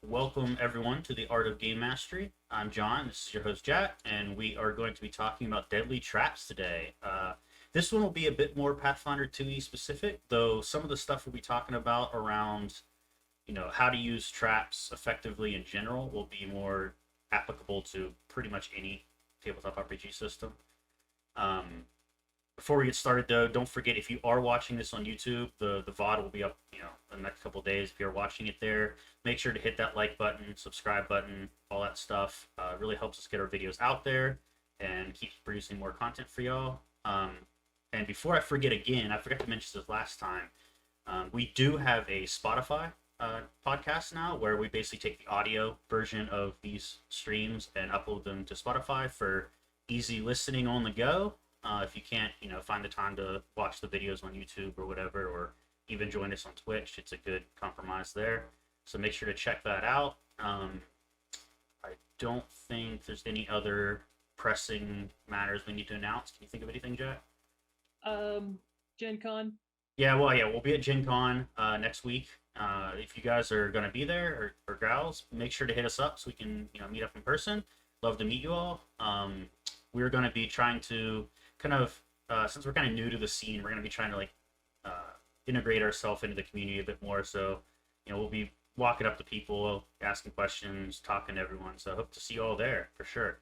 Welcome everyone to the Art of Game Mastery. I'm John, this is your host Jack, and we are going to be talking about deadly traps today. This one will be a bit more Pathfinder 2e specific, though some of the stuff we'll be talking about around, how to use traps effectively in general will be more applicable to pretty much any tabletop RPG system. Um, Before we get started, though, don't forget if you are watching this on YouTube, the VOD will be up, in the next couple of days. If you're watching it there, make sure to hit that like button, subscribe button, all that stuff. It really helps us get our videos out there and keep producing more content for y'all. And before I forget again, I forgot to mention this last time. We do have a Spotify podcast now where we basically take the audio version of these streams and upload them to Spotify for easy listening on the go. If you can't, find the time to watch the videos on YouTube or whatever, or even join us on Twitch, it's a good compromise there. So make sure to check that out. I don't think there's any other pressing matters we need to announce. Can you think of anything, Jack? Gen Con. Yeah, we'll be at Gen Con next week. If you guys are going to be there, or gals, make sure to hit us up so we can, meet up in person. Love to meet you all. We're going to be trying to kind of, since we're kind of new to the scene, we're going to be trying to uh, integrate ourselves into the community a bit more. So, we'll be walking up to people, asking questions, talking to everyone. So I hope to see you all there for sure.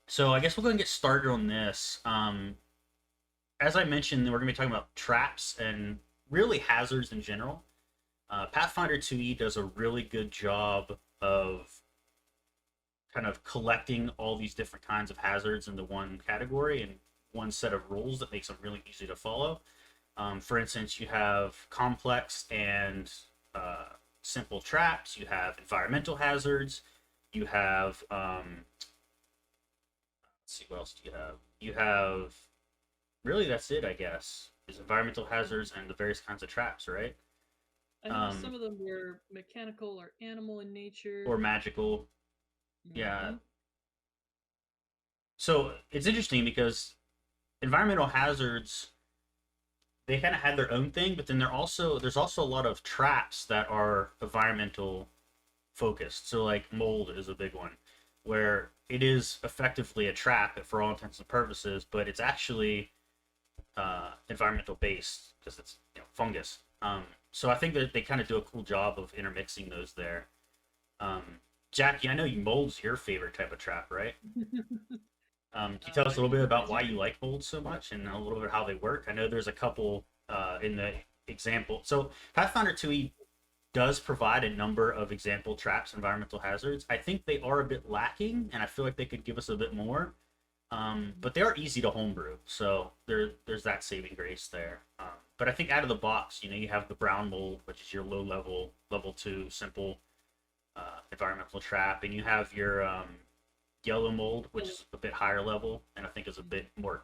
So I guess we'll go and get started on this. As I mentioned, we're going to be talking about traps and really hazards in general. Pathfinder 2e does a really good job of kind of collecting all these different kinds of hazards into one category and one set of rules that makes them really easy to follow. For instance, you have complex and simple traps. You have environmental hazards. You have let's see, what else do you have? You have really that's it, I guess. Is environmental hazards and the various kinds of traps, right? I know some of them were mechanical or animal in nature. Or magical. Yeah. Mm-hmm. So it's interesting because environmental hazards they kind of had their own thing, but then there's also a lot of traps that are environmental focused. So like mold is a big one, where it is effectively a trap for all intents and purposes, but it's actually environmental based because it's fungus. So I think that they kind of do a cool job of intermixing those there. Um, Jackie, I know you mold's your favorite type of trap, right? Can you tell us a little bit about why you like molds so much and a little bit how they work? I know there's a couple in the example. So Pathfinder 2e does provide a number of example traps, environmental hazards. I think they are a bit lacking, and I feel like they could give us a bit more. But they are easy to homebrew, so there's that saving grace there. But I think out of the box, you have the brown mold, which is your low level, level 2, simple environmental trap, and you have your yellow mold, which is a bit higher level, and I think is a bit more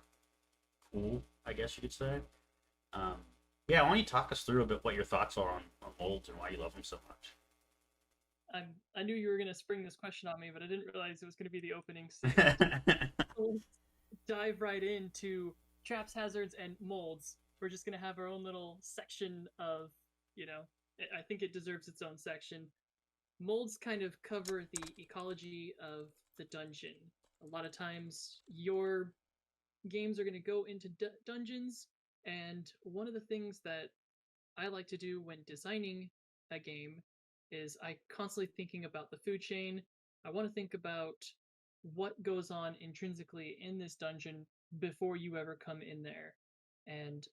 cool, I guess you could say. Um, yeah, why don't you talk us through a bit what your thoughts are on molds and why you love them so much? I knew you were gonna spring this question on me, but I didn't realize it was gonna be the opening segment. So let's dive right into traps, hazards, and molds. We're just gonna have our own little section of, you know, I think it deserves its own section. Molds kind of cover the ecology of the dungeon. A lot of times, your games are going to go into dungeons, and one of the things that I like to do when designing a game is I constantly thinking about the food chain. I want to think about what goes on intrinsically in this dungeon before you ever come in there. And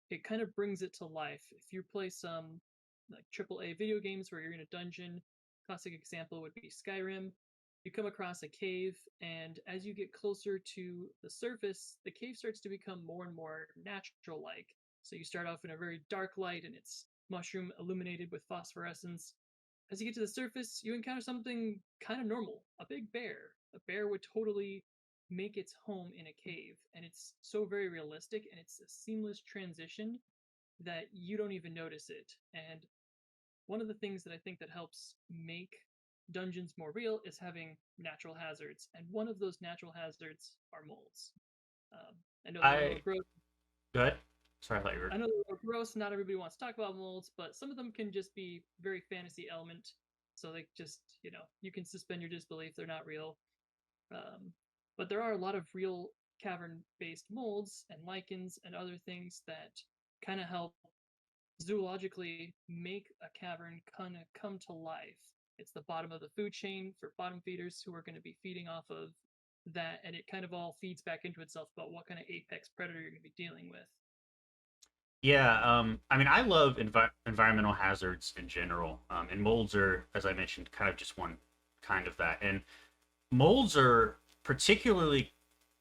it kind of brings it to life. If you play some like AAA video games where you're in a dungeon, classic example would be Skyrim. You come across a cave, and as you get closer to the surface, the cave starts to become more and more natural like. So you start off in a very dark light and it's mushroom illuminated with phosphorescence. As you get to the surface, you encounter something kind of normal, a big bear. A bear would totally make its home in a cave, and it's so very realistic and it's a seamless transition that you don't even notice it. And one of the things that I think that helps make dungeons more real is having natural hazards, and one of those natural hazards are molds. Um, I know they're a little I gross. Go ahead. Sorry, I thought you were. I know they're gross. Not everybody wants to talk about molds, but some of them can just be very fantasy element. So they just, you can suspend your disbelief. They're not real. Um, but there are a lot of real cavern-based molds and lichens and other things that kind of help zoologically make a cavern kind of come to life. It's the bottom of the food chain for bottom feeders who are going to be feeding off of that, and it kind of all feeds back into itself about what kind of apex predator you're going to be dealing with. Yeah, I mean, I love environmental hazards in general, and molds are, as I mentioned, kind of just one kind of that. And molds are particularly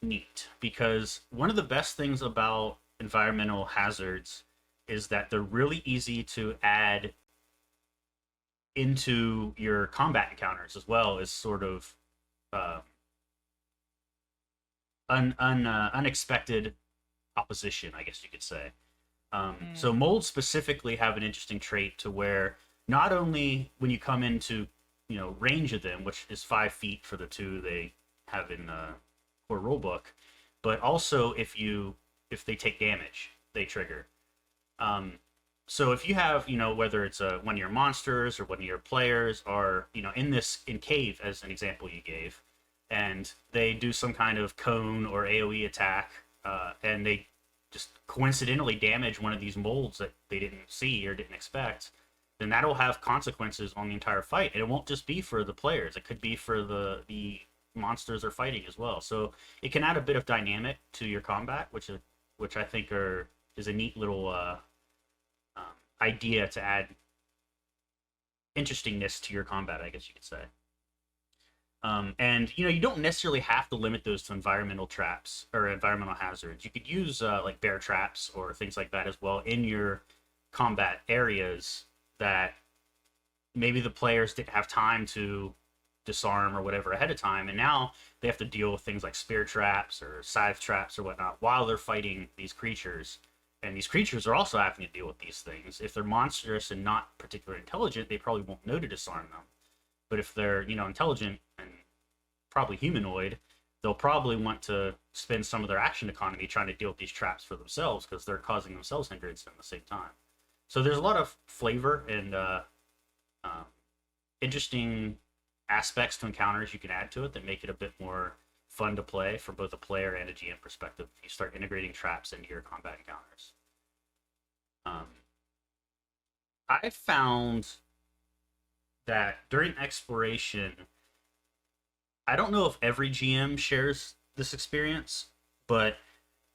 neat because one of the best things about environmental hazards is that they're really easy to add into your combat encounters as well as sort of uh, unexpected opposition, I guess you could say. So Mm. molds specifically have an interesting trait to where not only when you come into range of them, which is 5 feet for the two they have in the core rulebook, but also if they take damage, they trigger. Um, so if you have whether it's one of your monsters or one of your players are in cave as an example you gave, and they do some kind of cone or AOE attack, and they just coincidentally damage one of these molds that they didn't see or didn't expect, then that'll have consequences on the entire fight. And it won't just be for the players; it could be for the monsters are fighting as well. So it can add a bit of dynamic to your combat, which I think is a neat little um, idea to add interestingness to your combat, I guess you could say. And you don't necessarily have to limit those to environmental traps or environmental hazards. You could use like bear traps or things like that as well in your combat areas that maybe the players didn't have time to disarm or whatever ahead of time, and now they have to deal with things like spear traps or scythe traps or whatnot while they're fighting these creatures. And these creatures are also having to deal with these things. If they're monstrous and not particularly intelligent, they probably won't know to disarm them. But if they're intelligent and probably humanoid, they'll probably want to spend some of their action economy trying to deal with these traps for themselves because they're causing themselves hindrance at the same time. So there's a lot of flavor and um, interesting aspects to encounters you can add to it that make it a bit more fun to play from both a player and a GM perspective if you start integrating traps into your combat encounters. Um, I found that during exploration, I don't know if every GM shares this experience, but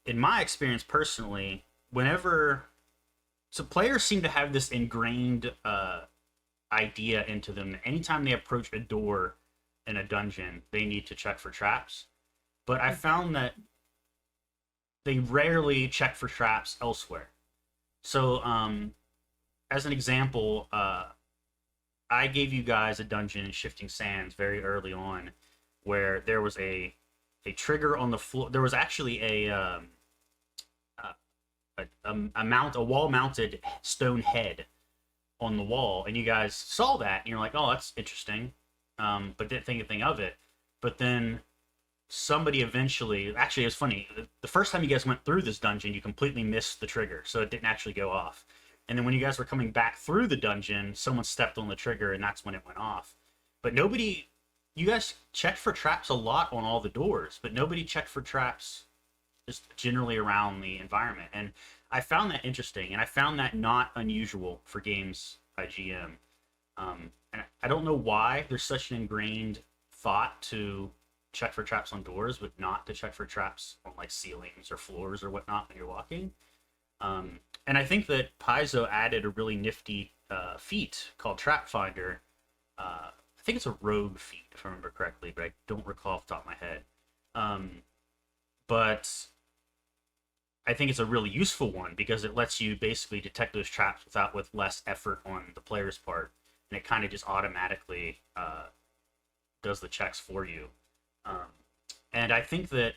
in my experience personally, whenever so players seem to have this ingrained idea into them that anytime they approach a door in a dungeon, they need to check for traps. But I found that they rarely check for traps elsewhere. So, as an example, I gave you guys a dungeon in Shifting Sands very early on, where there was a trigger on the floor. There was actually a wall mounted stone head on the wall, and you guys saw that, and you're like, oh, that's interesting, but didn't think anything of it. But then somebody eventually, actually, it was funny. The first time you guys went through this dungeon, you completely missed the trigger, so it didn't actually go off. And then when you guys were coming back through the dungeon, someone stepped on the trigger, and that's when it went off. But nobody, you guys checked for traps a lot on all the doors, but nobody checked for traps just generally around the environment. And I found that interesting, and I found that not unusual for games by GM. And I don't know why there's such an ingrained thought to check for traps on doors, but not to check for traps on like ceilings or floors or whatnot when you're walking. And I think that Paizo added a really nifty feat called Trap Finder. I think it's a rogue feat, if I remember correctly, but I don't recall off the top of my head. But I think it's a really useful one because it lets you basically detect those traps with less effort on the player's part, and it kind of just automatically does the checks for you. Um, and I think that,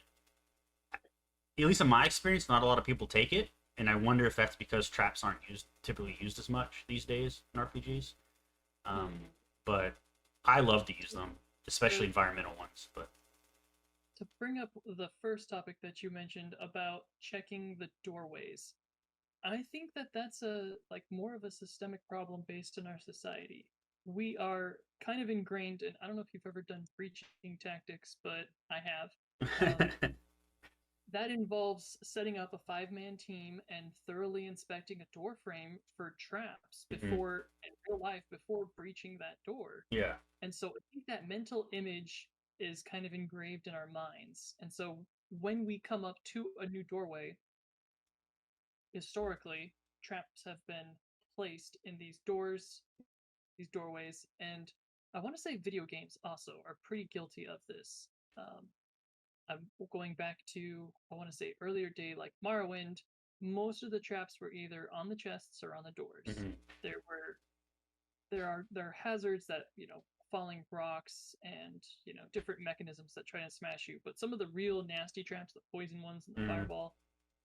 at least in my experience, not a lot of people take it, and I wonder if that's because traps aren't typically used as much these days in RPGs. Um, but I love to use them, especially environmental ones. But To bring up the first topic that you mentioned about checking the doorways, I think that that's a like more of a systemic problem based in our society. We are kind of ingrained, and I don't know if you've ever done breaching tactics, but I have. That involves setting up a five-man team and thoroughly inspecting a door frame for traps Mhm. before, in real life, before breaching that door. Yeah. And so I think that mental image is kind of engraved in our minds. And so when we come up to a new doorway, historically, traps have been placed in these doors, these doorways, and I want to say video games also are pretty guilty of this. Um, I'm going back to, I want to say, earlier day like Morrowind. Most of the traps were either on the chests or on the doors. Hmm. There were there are hazards that, falling rocks and, different mechanisms that try to smash you. But some of the real nasty traps, the poison ones and the Hmm. fireball,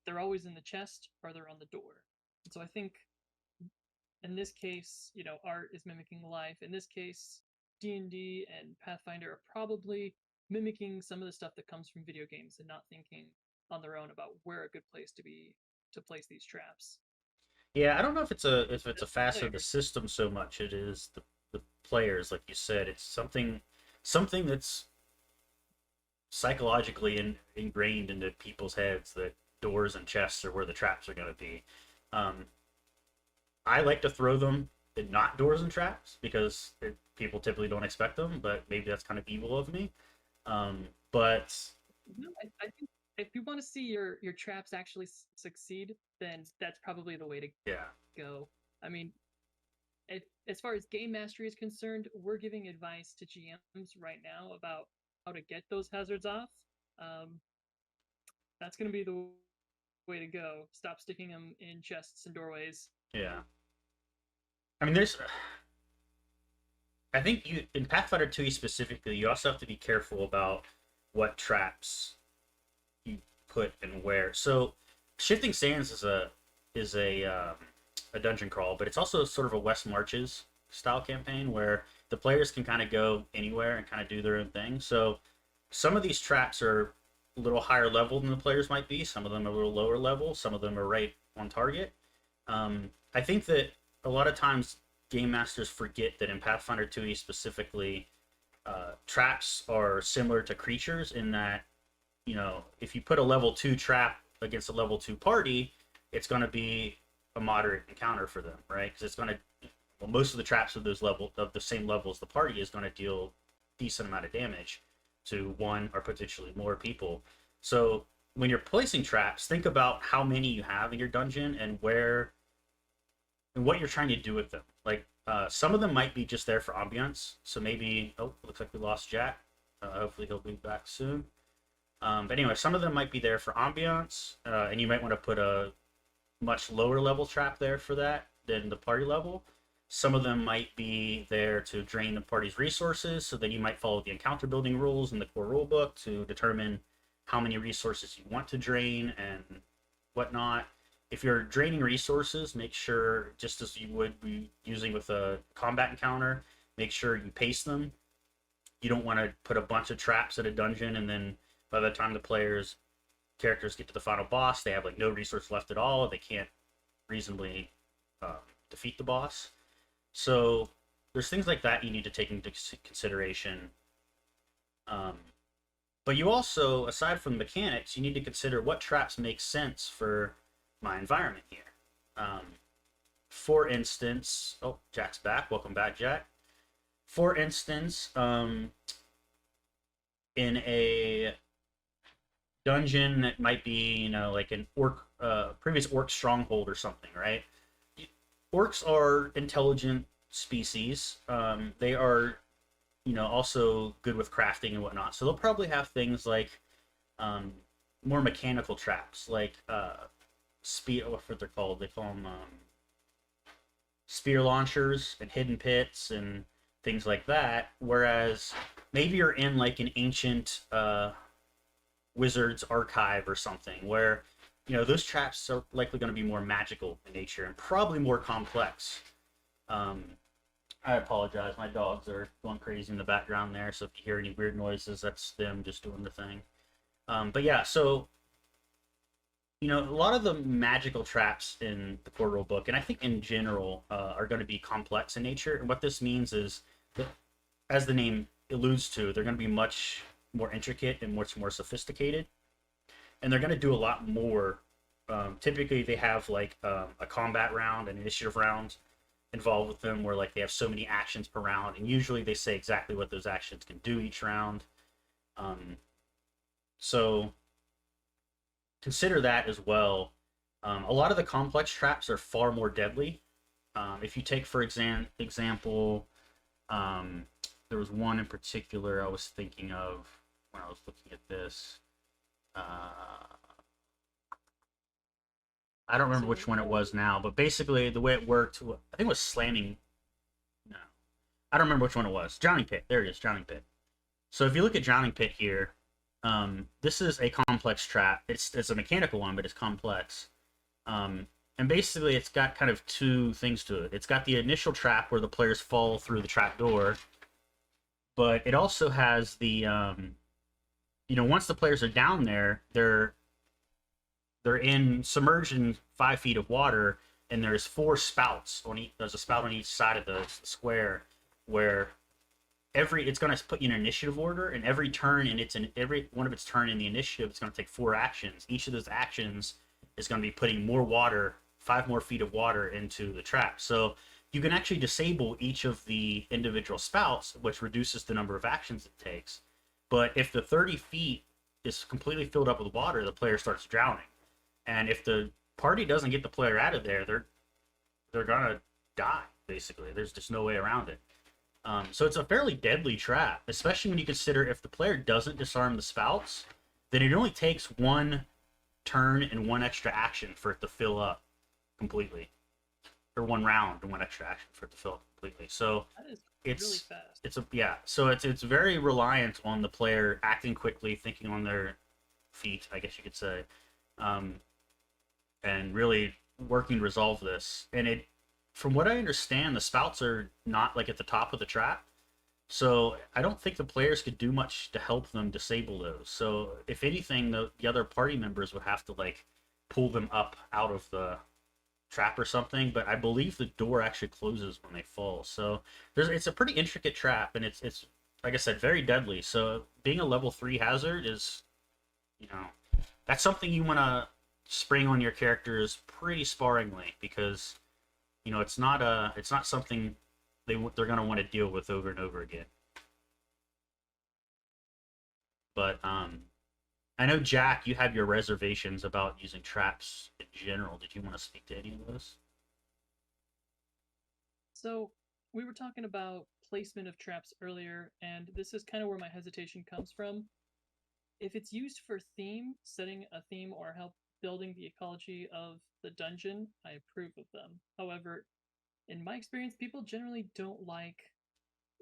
they're always in the chest or they're on the door. And so I think in this case, art is mimicking life. In this case, D&D and Pathfinder are probably mimicking some of the stuff that comes from video games and not thinking on their own about where a good place to place these traps. Yeah, I don't know if it's a facet of the Players. system so much. It is the players, like you said. It's something that's psychologically ingrained into people's heads that doors and chests are where the traps are going to be. Um, I like to throw them at not doors and traps because people typically don't expect them, but maybe that's kind of evil of me. But No, I think if you want to see your traps actually succeed, then that's probably the way to yeah, go. I mean, as far as game mastery is concerned, we're giving advice to GMs right now about how to get those hazards off. Um, that's going to be the way to go. Stop sticking them in chests and doorways. yeah. I mean, I think you in Pathfinder 2 specifically, you also have to be careful about what traps you put and where. So, Shifting Sands is a dungeon crawl, but it's also sort of a West Marches style campaign where the players can kind of go anywhere and kind of do their own thing. So, some of these traps are a little higher level than the players might be. Some of them are a little lower level. Some of them are right on target. I think that a lot of times game masters forget that in Pathfinder 2e specifically, traps are similar to creatures in that, if you put a level 2 trap against a level 2 party, it's going to be a moderate encounter for them, right? Because it's going to, well, most of the traps of the same level as the party is going to deal decent amount of damage to one or potentially more people. So when you're placing traps, think about how many you have in your dungeon and where and what you're trying to do with them. Like some of them might be just there for ambiance. So maybe looks like we lost Jack. Hopefully he'll be back soon. But anyway, some of them might be there for ambiance, and you might want to put a much lower level trap there for that than the party level. Some of them might be there to drain the party's resources, so then you might follow the encounter building rules in the core rulebook to determine how many resources you want to drain and whatnot. If you're draining resources, make sure, just as you would be using with a combat encounter, make sure you pace them. You don't want to put a bunch of traps at a dungeon and then by the time the players characters get to the final boss, they have like no resource left at all. They can't reasonably uh, defeat the boss. So there's things like that you need to take into consideration. Um, but you also, aside from the mechanics, you need to consider what traps make sense for my environment here. Um, for instance, oh, Jack's back. Welcome back, Jack. For instance, in a dungeon that might be, like an previous orc stronghold or something, right? Orcs are intelligent species. They are, also good with crafting and whatnot. So they'll probably have things like um, more mechanical traps, like spear. What they're called? They call them spear launchers and hidden pits and things like that. Whereas maybe you're in like an ancient wizard's archive or something where those traps are likely going to be more magical in nature and probably more complex. um, I apologize, my dogs are going crazy in the background there, so if you hear any weird noises, that's them just doing the thing. But yeah, so a lot of the magical traps in the core rule book, and I think in general, are going to be complex in nature. And what this means is that, as the name alludes to, they're going to be much more intricate and much more sophisticated, and they're going to do a lot more. Typically, they have like a combat round, an initiative round involved with them, where like they have so many actions per round, and usually they say exactly what those actions can do each round. Um, so consider that as well. A lot of the complex traps are far more deadly. If you take, for example, um, there was one in particular I was thinking of when I was looking at this. I don't remember which So one it was now, but basically the way it worked, I think it was slamming. No, I don't remember which one it was. Drowning Pit. There it is, Drowning Pit. So if you look at Drowning Pit here, this is a complex trap. It's a mechanical one, but it's complex. And basically, it's got kind of two things to it. It's got the initial trap where the players fall through the trap door, but it also has the once the players are down there, they're in submerged in 5 feet of water, and there's four spouts on each. There's a spout on each side of the square where it's going to put you in initiative order, and every turn and every one of its turn in the initiative, it's going to take four actions. Each of those actions is going to be putting more water, 5 more feet of water into the trap. So you can actually disable each of the individual spouts, which reduces the number of actions it takes. But if the 30 feet is completely filled up with water, the player starts drowning. And if the party doesn't get the player out of there, they're gonna die. Basically, there's just no way around it. So it's a fairly deadly trap, especially when you consider if the player doesn't disarm the spouts, then it only takes one turn and one extra action for it to fill up completely, or one round and one extra action for it to fill up completely. So that is really it's fast. so it's very reliant on the player acting quickly, thinking on their feet, I guess you could say, um, and really working to resolve this. And from what I understand, the spouts are not like at the top of the trap, so I don't think the players could do much to help them disable those. So if anything, the other party members would have to like pull them up out of the trap or something. But I believe the door actually closes when they fall. So it's a pretty intricate trap, and it's like I said, very deadly. So being a level 3 hazard is, you know, that's something you want to spring on your characters pretty sparingly, because it's not something they're going to want to deal with over and over again. But I know, Jack, you have your reservations about using traps in general. Did you want to speak to any of those? So we were talking about placement of traps earlier, and this is kind of where my hesitation comes from. If it's used for theme, setting a theme or help building the ecology of the dungeon, I approve of them. However, in my experience, people generally don't like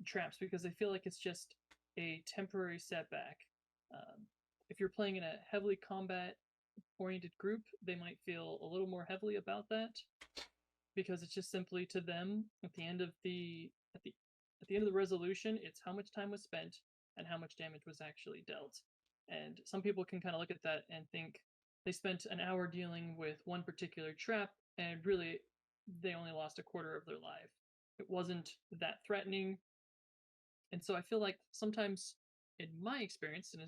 traps because they feel like it's just a temporary setback. Um, if you're playing in a heavily combat oriented group, they might feel a little more heavily about that because it's just simply to them at the end of the resolution, it's how much time was spent and how much damage was actually dealt. And some people can kind of look at that and think they spent an hour dealing with one particular trap and really they only lost a quarter of their life. It wasn't that threatening. And so I feel like sometimes, in my experience, in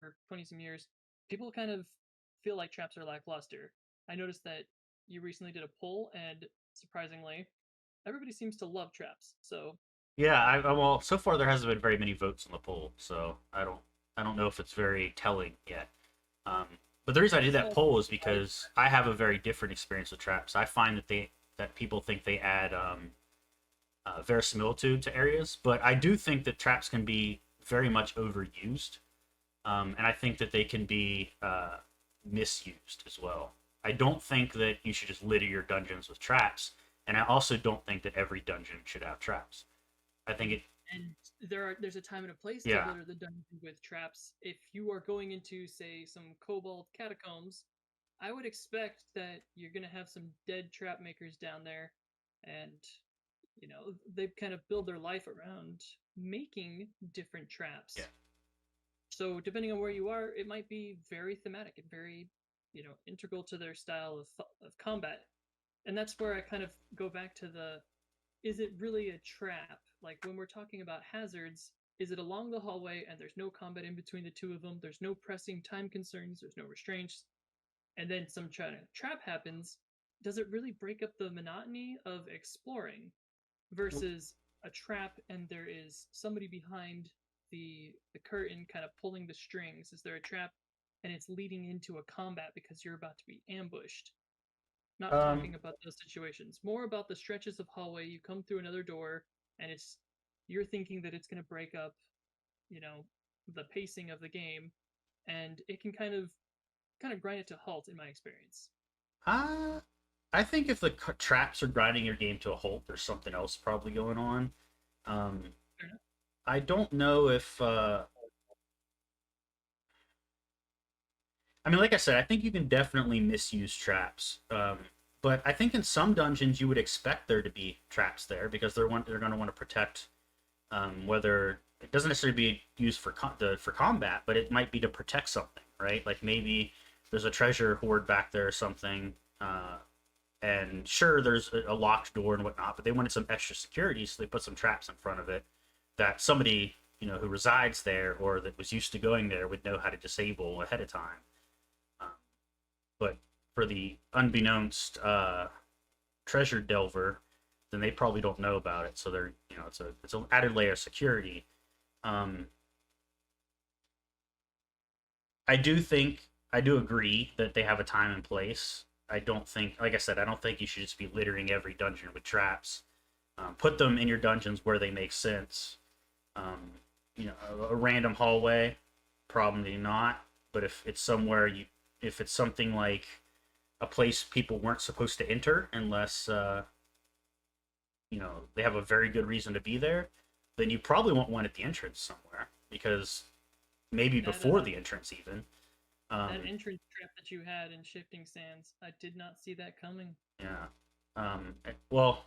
for 20 some years, people kind of feel like traps are lackluster. I noticed that you recently did a poll, and surprisingly, everybody seems to love traps. So Yeah, well, so far there hasn't been very many votes on the poll, so I don't know if it's very telling yet. Um, but the reason I did that so poll is because I have a very different experience with traps. I find that people think they add verisimilitude to areas, but I do think that traps can be very much overused, and I think that they can be misused as well. I don't think that you should just litter your dungeons with traps, and I also don't think that every dungeon should have traps. I think it, and there's a time and a place to yeah, litter the dungeon with traps. If you are going into, say, some cobalt catacombs, I would expect that you're gonna have some dead trap makers down there, and they kind of build their life around making different yeah, traps. So depending on where you are, it might be very thematic and very integral to their style of combat. And that's where I kind of go back to the, is it really a trap? Like when we're talking about hazards, is it along the hallway and there's no combat in between the two of them? There's no pressing time concerns, there's no restraints, and then some trap happens. Does it really break up the monotony of exploring versus a trap and there is somebody behind the curtain kind of pulling the strings? Is there a trap and it's leading into a combat because you're about to be ambushed? Not Um, talking about those situations, more about the stretches of hallway. You come through another door and you're thinking that it's going to break up, you know, the pacing of the game, and it can kind of grind it to halt in my experience. uh, I think if the traps are grinding your game to a halt, there's something else probably going on. Um, Fair enough. I don't know if I mean, like I said, I think you can definitely misuse traps. But I think in some dungeons you would expect there to be traps there because they're going to want to protect whether it doesn't necessarily be used for for combat, but it might be to protect something, right? Like maybe there's a treasure hoard back there or something, and sure, there's a locked door and whatnot, but they wanted some extra security, so they put some traps in front of it that somebody who resides there or that was used to going there would know how to disable ahead of time. Um, but for the unbeknownst treasure delver, then they probably don't know about it. So they're it's an added layer of security. Um, I do agree that they have a time and place. I don't think, like I said, I don't think you should just be littering every dungeon with traps. Put them in your dungeons where they make sense. Um, a random hallway, probably not. But if it's something like a place people weren't supposed to enter unless they have a very good reason to be there, then you probably want one at the entrance somewhere because maybe That before the entrance even. that Um, entrance trap that you had in Shifting Sands, I did not see that coming. yeah. Well,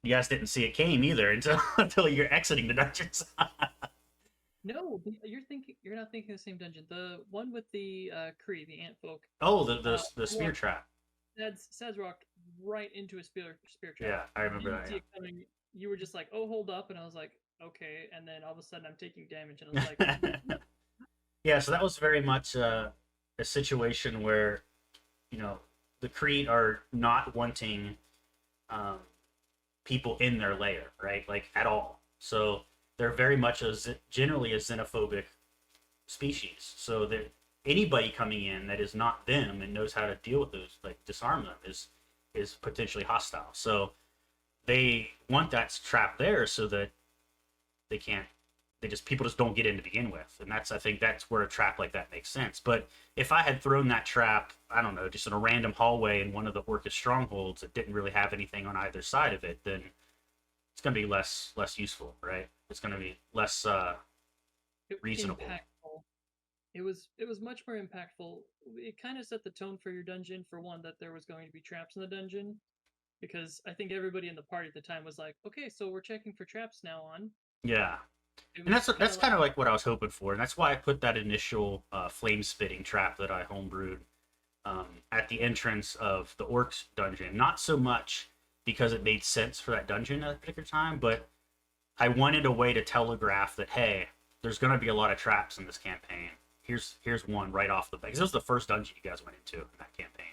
you guys didn't see it came either until until you're exiting the dungeons. No, you're not thinking of the same dungeon. The one with the Kree, the ant folk. Oh, Uh, the I spear walked trap. Sads walked right into a spear trap. Yeah, I remember Didn't that. see it coming. You were just like, "Oh, hold up," and I was like, "Okay." And then all of a sudden, I'm taking damage, and I was like, Yeah. Yeah, so that was very much a situation where the Kree are not wanting um, people in their lair, right? Like at all. So they're very much generally a xenophobic species. So that anybody coming in that is not them and knows how to deal with those, like disarm them, is potentially hostile. So they want that trap there so that they can't. People just don't get in to begin with, and I think that's where a trap like that makes sense. But if I had thrown that trap, I don't know, just in a random hallway in one of the Orcus strongholds that didn't really have anything on either side of it, then it's going to be less useful, right? It's going to be less reasonable. impactful. It was much more impactful. It kind of set the tone for your dungeon, for one, that there was going to be traps in the dungeon, because I think everybody in the party at the time was like, "Okay, so we're checking for traps now on." Yeah, It and was kind that's of like, kind of like what I was hoping for, and that's why I put that initial flame spitting trap that I homebrewed at the entrance of the Orcs dungeon. Not so much because it made sense for that dungeon at a particular time, but I wanted a way to telegraph that hey, there's going to be a lot of traps in this campaign. Here's one right off the bat. Because it was the first dungeon you guys went into in that campaign,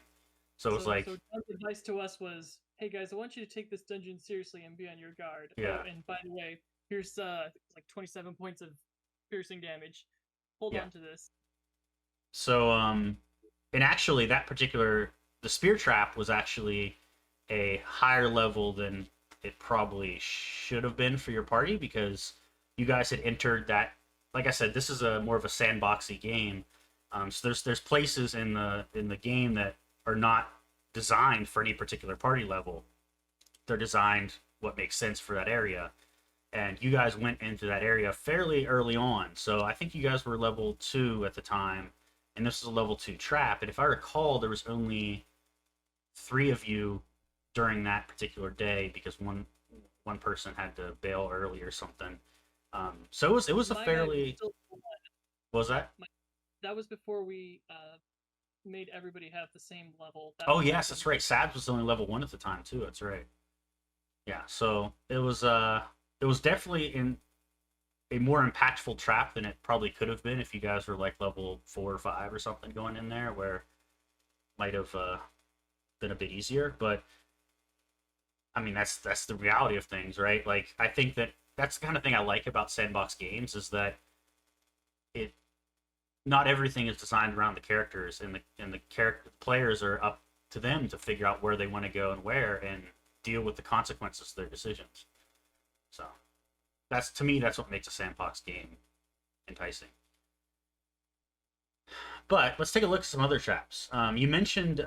so it was so like John's advice to us was, "Hey guys, I want you to take this dungeon seriously and be on your guard. Oh, yeah, and by the way, here's like 27 points of piercing damage. Hold yeah. on to this." So and actually that particular the spear trap was actually a higher level than it probably should have been for your party because you guys had entered that. Like I said, this is a more of a sandboxy game. So there's places in the game that are not designed for any particular party level. They're designed what makes sense for that area. And you guys went into that area fairly early on. So I think you guys were level 2 at the time, and this is a level 2 trap. And if I recall, there was only 3 of you during that particular day because one person had to bail early or something. So it was a My guy was fairly still what was that? my, that was before we made everybody have the same level. That Oh was yes, like that's right. Sad was only level 1 at the time too. That's right. Yeah, so it was definitely in a more impactful trap than it probably could have been if you guys were like level 4 or 5 or something going in there, where might have been a bit easier. But I mean, that's the reality of things, right? Like I think that that's the kind of thing I like about sandbox games is that it not everything is designed around the characters, and the character players are up to them to figure out where they want to go and where and deal with the consequences of their decisions. So that's to me that's what makes a sandbox game enticing. But let's take a look at some other traps. You mentioned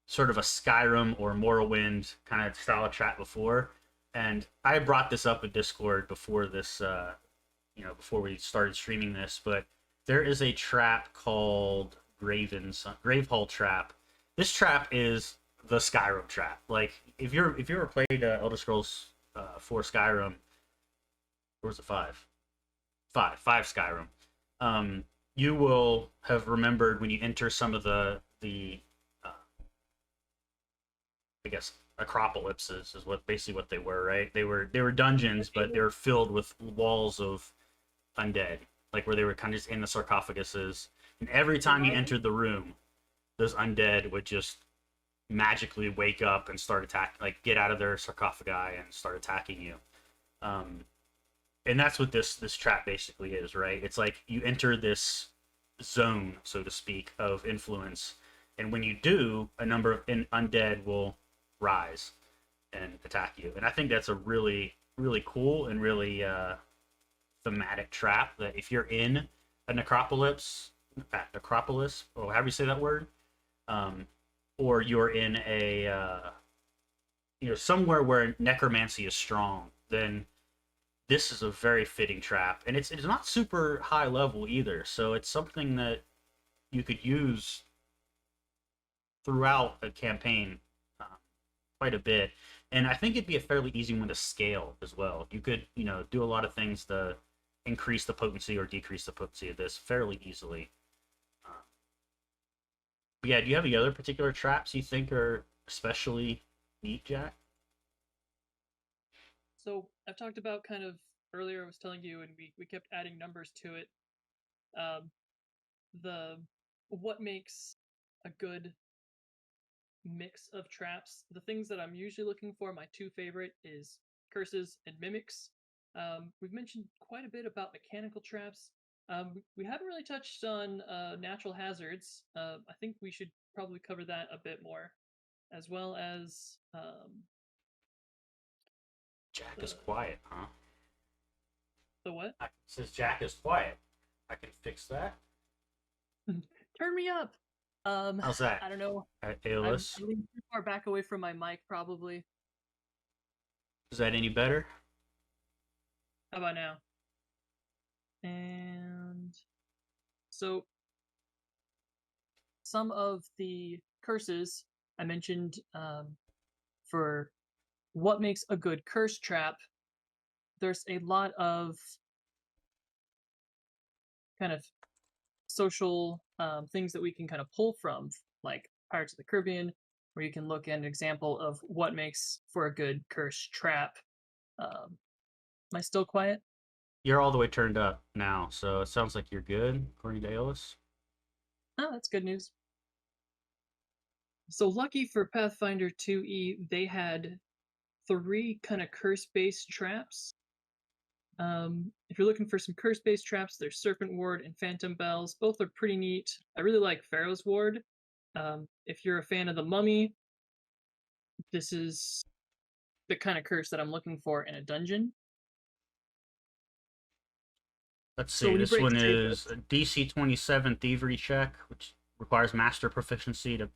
sort of a Skyrim or Morrowind kind of style of trap before, and I brought this up in Discord before this, before we started streaming this. But there is a trap called Gravehall Trap. This trap is the Skyrim trap. Like if you ever played Elder Scrolls 4 Skyrim, or was it five? Five Skyrim. You will have remembered when you enter some of the uh, I guess acropolypses is what basically what they were, right? They were dungeons, but they were filled with walls of undead, like where they were kind of just in the sarcophaguses. And every time you entered the room, those undead would just magically wake up and start attacking, like get out of their sarcophagi and start attacking you. Um, and that's what this trap basically is, right? It's like you enter this zone, so to speak, of influence, and when you do, a number of undead will rise and attack you. And I think that's a really cool and really thematic trap. That if you're in a necropolis, or however you say that word, um, or you're in a somewhere where necromancy is strong, then this is a very fitting trap, and it's not super high level either. So it's something that you could use throughout a campaign uh, quite a bit, and I think it'd be a fairly easy one to scale as well. You could do a lot of things to increase the potency or decrease the potency of this fairly easily. Uh, but yeah, do you have any other particular traps you think are especially neat, Jack? So I've talked about kind of earlier. I was telling you, and we kept adding numbers to it. Um, the what makes a good mix of traps. The things that I'm usually looking for, my two favorite is curses and mimics. We've mentioned quite a bit about mechanical traps. We haven't really touched on natural hazards. I think we should probably cover that a bit more, as well as Jack is the quiet, huh? the what? Says Jack is quiet. I can fix that. Turn me up. How's that? I don't know. Aeolus? I'm leaning too far back away from my mic, probably. Is that any better? How about now? And so some of the curses I mentioned for what makes a good curse trap, there's a lot of kind of social things that we can kind of pull from, like Pirates of the Caribbean, where you can look at an example of what makes for a good curse trap. Am I still quiet? You're all the way turned up now, so it sounds like you're good, according to Aeolus. Oh, that's good news. So lucky for Pathfinder 2E, they had three kind of curse-based traps. If you're looking for some curse-based traps, there's Serpent Ward and Phantom Bells. Both are pretty neat. I really like Pharaoh's Ward. If you're a fan of the Mummy, this is the kind of curse that I'm looking for in a dungeon. Let's So see. when you This break one the is a DC 27 Thievery check, which requires master proficiency to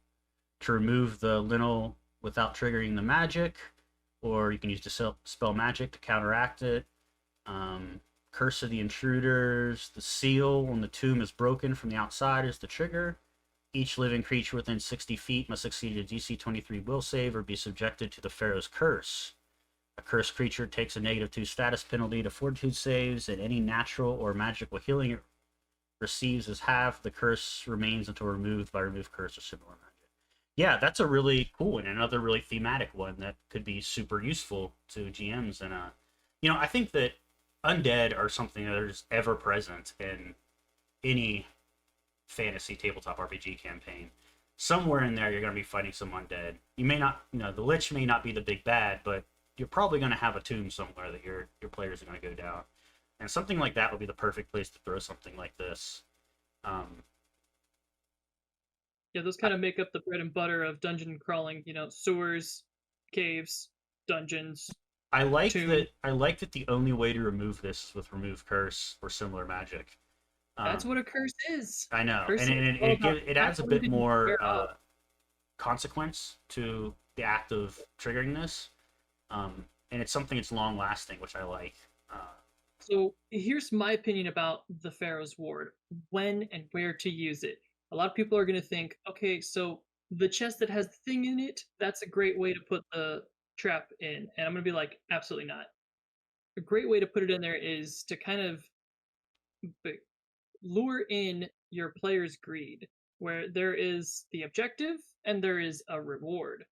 remove the lintel without triggering the magic, or you can use dispel magic to counteract it. Curse of the Intruders. The seal on the tomb is broken from the outside is the trigger. Each living creature within 60 feet must succeed a DC 23 will save or be subjected to the Pharaoh's Curse. A cursed creature takes a -2 status penalty to fortitude saves, and any natural or magical healing receives is half. The curse remains until removed by remove curse or similar magic. Yeah, that's a really cool one. Another really thematic one that could be super useful to GMs. And I think that undead are something that is ever present in any fantasy tabletop RPG campaign. Somewhere in there, you're going to be fighting some undead. You may not, the Lich may not be the big bad, but you're probably going to have a tomb somewhere that your players are going to go down. And something like that would be the perfect place to throw something like this. Um, Yeah, those kind of make up the bread and butter of dungeon crawling. Sewers, caves, dungeons, I like tomb. that. I like that the only way to remove this is with remove curse or similar magic. That's Um, what a curse is. I know, Curse and is it all it, about gives, it adds a bit backloaded and more square up. consequence to the act of triggering this, and it's something that's long lasting, which I like. Uh, So here's my opinion about the Pharaoh's Ward, when and where to use it. A lot of people are going to think, okay, so the chest that has the thing in it, that's a great way to put the trap in. And I'm going to be like, absolutely not. A great way to put it in there is to kind of lure in your player's greed, where there is the objective and there is a reward.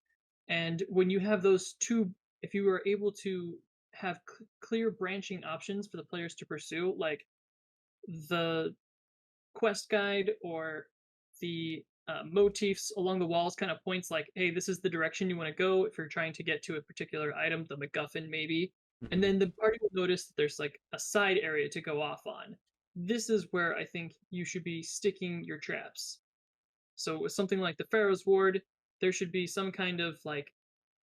And when you have those two, if you are able to have clear branching options for the players to pursue, like the quest guide or the motifs along the walls kind of points like, hey, this is the direction you want to go if you're trying to get to a particular item, the MacGuffin maybe. And mhm. then the party will notice that there's like a side area to go off on. This is where I think you should be sticking your traps. So with something like the Pharaoh's Ward, there should be some kind of like,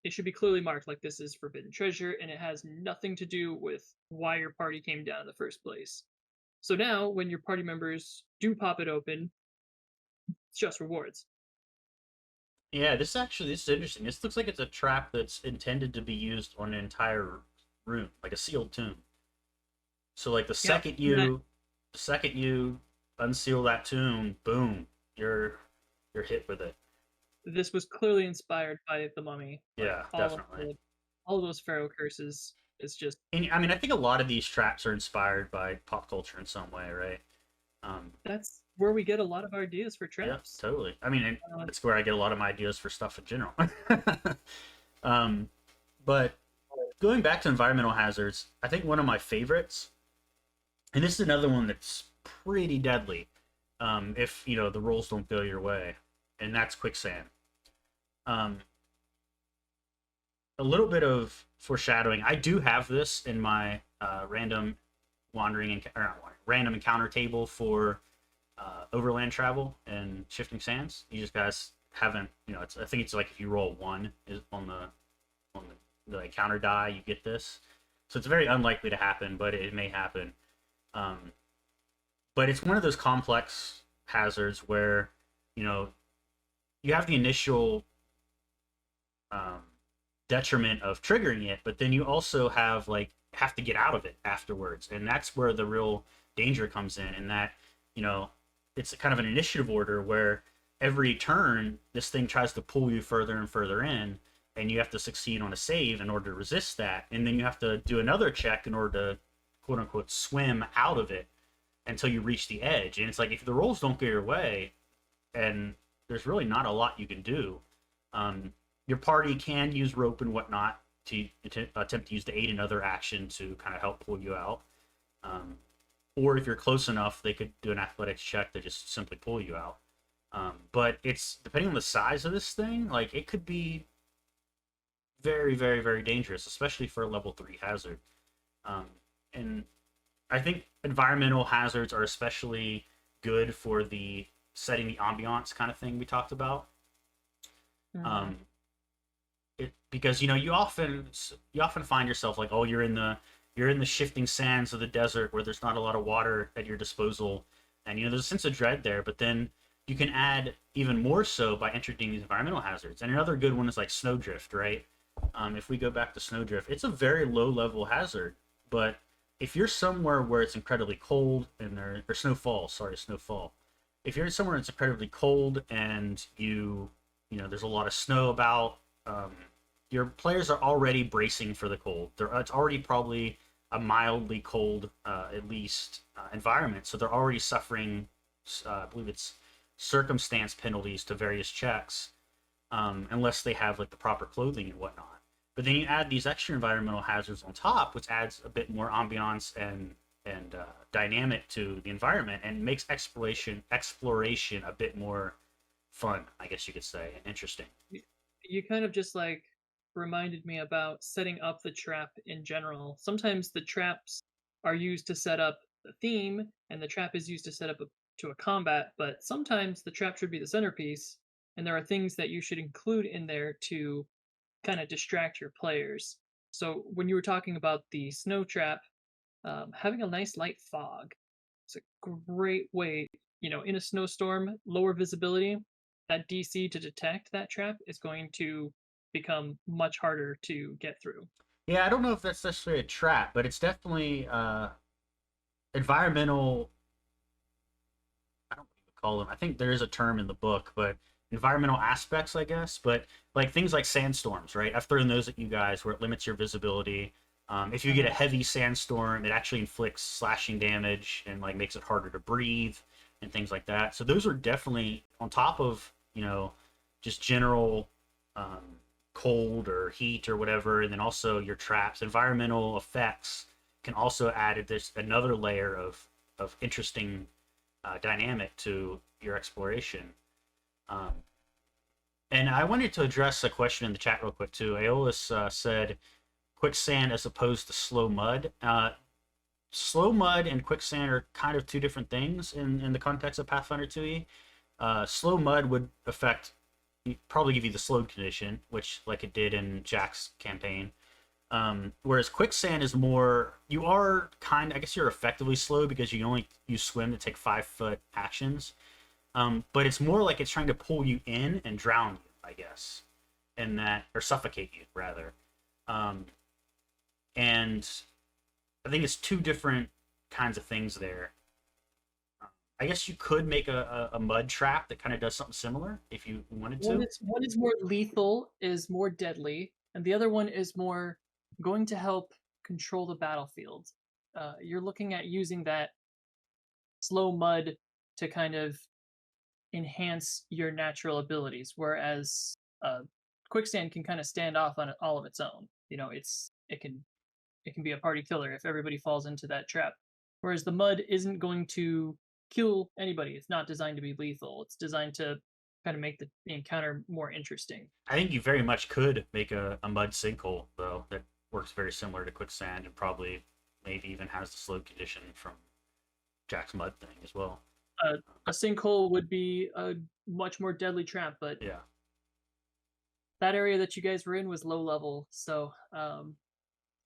it should be clearly marked like this is forbidden treasure and it has nothing to do with why your party came down in the first place. So now when your party members do pop it open, it's just rewards. Yeah, this is interesting. This looks like it's a trap that's intended to be used on an entire room, like a sealed tomb. So like Yep. That the second you unseal that tomb, boom, you're hit with it. this was clearly inspired by the Mummy. Like Yeah, definitely. all of those Pharaoh curses is just And I mean, I think a lot of these traps are inspired by pop culture in some way, right? Um, that's where we get a lot of our ideas for yeah, traps. totally. I mean, Uh, it's where I get a lot of my ideas for stuff in general. um, but going back to environmental hazards, I think one of my favorites, and this is another one that's pretty deadly, if the rules don't go your way, and that's quicksand. Um, a little bit of foreshadowing. I do have this in my random or not wandering, random encounter table for overland travel and shifting sands. You just guys haven't, I think it's like if you roll one is on the encounter die, you get this. So it's very unlikely to happen, but it may happen. Um, but it's one of those complex hazards where you know you have the initial um, detriment of triggering it, but then you also have to get out of it afterwards, and that's where the real danger comes in. And that you know it's kind of an initiative order where every turn this thing tries to pull you further and further in, and you have to succeed on a save in order to resist that, and then you have to do another check in order to quote unquote swim out of it until you reach the edge. And it's like if the rolls don't go your way, and there's really not a lot you can do. Your party can use rope and whatnot to attempt to use the aid another action to kind of help pull you out. Um, or if you're close enough, they could do an athletics check to just simply pull you out. But it's depending on the size of this thing, like it could be very, very, very dangerous, especially for a level 3 hazard. Um, and I think environmental hazards are especially good for the setting the ambiance kind of thing we talked about. mhm. Um, because you often find yourself like, oh, you're in the shifting sands of the desert where there's not a lot of water at your disposal, and there's a sense of dread there. But then you can add even more so by introducing these environmental hazards. And another good one is like snowdrift, right? If we go back to snowdrift, it's a very low level hazard, but if you're somewhere where it's incredibly cold and or snowfall, sorry, snowfall. If you're somewhere it's incredibly cold and there's a lot of snow about, um, your players are already bracing for the cold. It's already probably a mildly cold, at least, environment, so they're already suffering I believe it's circumstance penalties to various checks, unless they have like the proper clothing and whatnot. But then you add these extra environmental hazards on top, which adds a bit more ambiance and dynamic to the environment and makes exploration a bit more fun, I guess you could say, and interesting. You kind of just like reminded me about setting up the trap in general. Sometimes the traps are used to set up the theme, and the trap is used to set up to a combat, but sometimes the trap should be the centerpiece, and there are things that you should include in there to kind of distract your players. So when you were talking about the snow trap, having a nice light fog is a great way. In a snowstorm, lower visibility, that DC to detect that trap is going to become much harder to get through. Yeah, I don't know if that's necessarily a trap, but it's definitely environmental. I don't know what you would call them. I think there is a term in the book, but environmental aspects, I guess. But like things like sandstorms, right? I've thrown those at you guys where it limits your visibility. If you get a heavy sandstorm, it actually inflicts slashing damage and like makes it harder to breathe and things like that. So those are definitely on top of just general cold or heat or whatever, and then also your traps. Environmental effects can also add this another layer of interesting dynamic to your exploration. Um, and I wanted to address a question in the chat real quick too. Aeolus said quicksand as opposed to slow mud. Slow mud and quicksand are kind of two different things in the context of Pathfinder 2e. Slow mud would affect, probably give you the slowed condition, which like it did in Jack's campaign. Whereas quicksand is more, you are kind of, I guess you're effectively slow because you only use swim to take 5 foot actions. But it's more like it's trying to pull you in and drown you, I guess, and that, or suffocate you rather. And I think it's two different kinds of things there. I guess you could make a mud trap that kind of does something similar if you wanted to. One is more lethal, is more deadly, and the other one is more going to help control the battlefield. You're looking at using that slow mud to kind of enhance your natural abilities, whereas quicksand can kind of stand off on all of its own. It can be a party killer if everybody falls into that trap. Whereas the mud isn't going to kill anybody. It's not designed to be lethal. It's designed to kind of make the encounter more interesting. I think you very much could make a mud sinkhole though that works very similar to quicksand and probably maybe even has the slow condition from Jack's mud thing as well. A sinkhole would be a much more deadly trap, but Yeah. that area that you guys were in was low level, so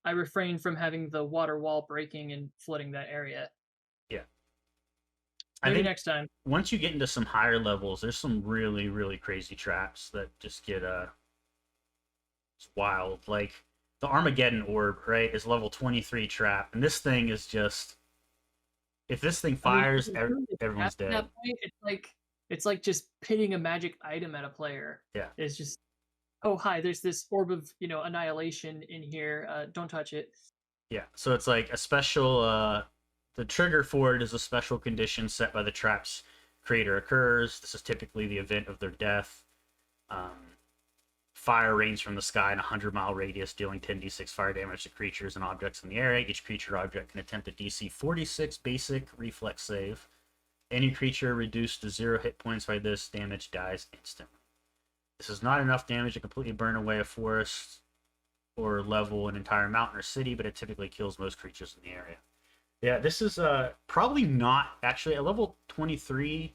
I refrained from having the water wall breaking and flooding that area. Yeah. I Maybe think next time. once you get into some higher levels, there's some really, really crazy traps that just get it's wild. Like the Armageddon Orb, right, is level 23 trap, and this thing is just, if this thing fires, everyone's At dead. that point, it's like just pitting a magic item at a player. Yeah. It's just, oh hi, there's this orb of annihilation in here. Don't touch it. Yeah. So it's like a special. The trigger for it is a special condition set by the trap's creator occurs. This is typically the event of their death. Fire rains from the sky in a 100-mile radius, dealing 10d6 fire damage to creatures and objects in the area. Each creature or object can attempt a DC 46 basic reflex save. Any creature reduced to 0 hit points by this damage dies instantly. This is not enough damage to completely burn away a forest or level an entire mountain or city, but it typically kills most creatures in the area. Yeah, this is probably not actually at level 23